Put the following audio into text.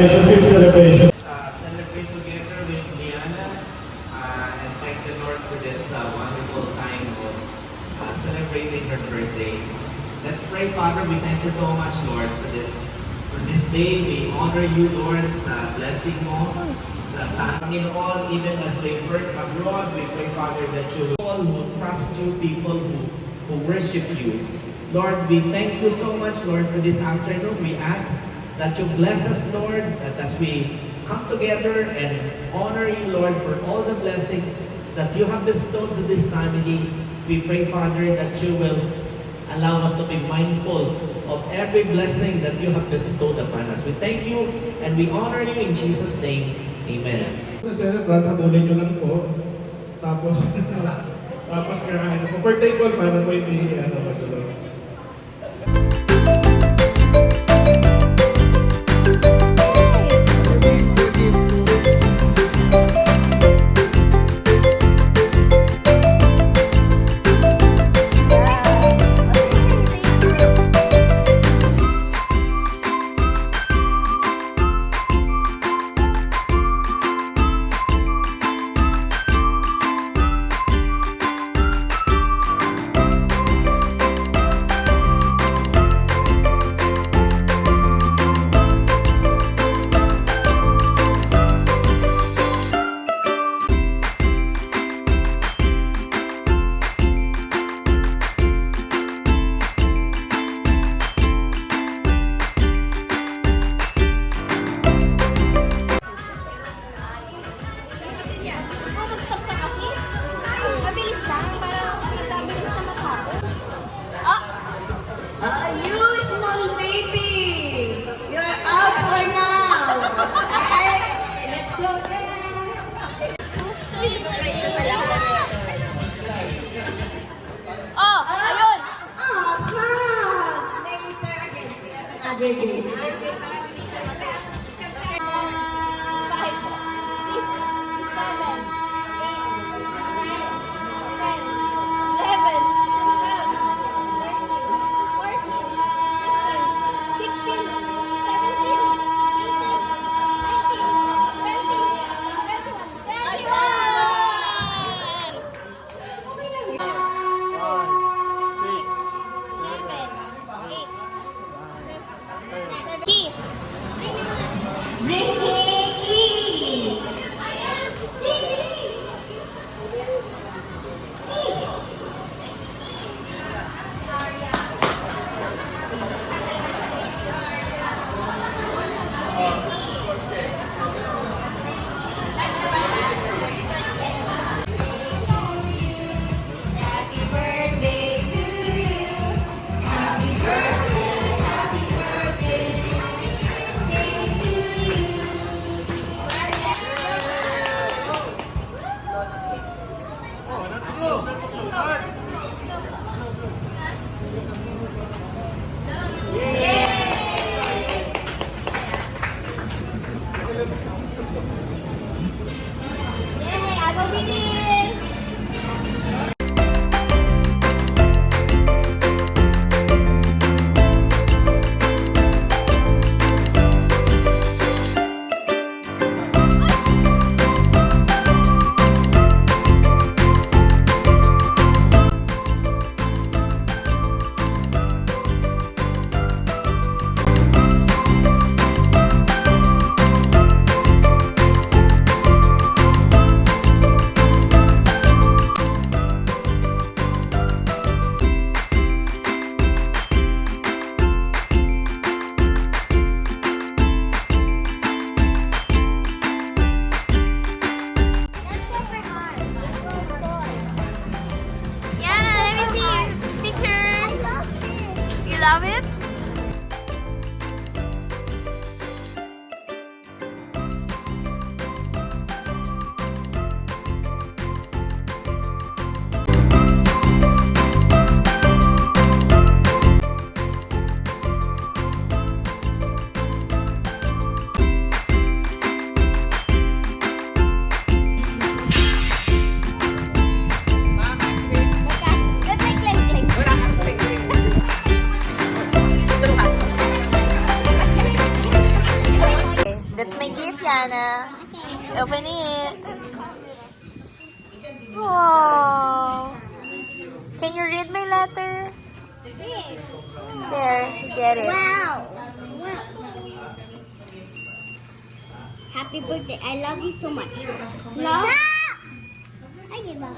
celebration, fifth celebration. Celebrate together with Liana and thank the Lord for this wonderful time of celebrating her birthday. Let's pray, Father. We thank you so much, Lord, for this day. We honor you, Lord, sa blessing mo, sa Panginoon, even as they work abroad. We pray, Father, that you all who trust you, people who worship you. Lord, we thank you so much, Lord, for this afternoon. We ask that you bless us, Lord, that as we come together and honor you, Lord, for all the blessings that you have bestowed to this family. We pray, Father, that you will allow us to be mindful of every blessing that you have bestowed upon us. We thank you and we honor you in Jesus' name. Amen. Sir, habulin nyo lang po. Tapos kakain po. Per table, para po hindi matulog. That's my gift, Yana. Open it. Wow. Can you read my letter? There, you get it. Wow. Happy birthday. I love you so much. No. I give up.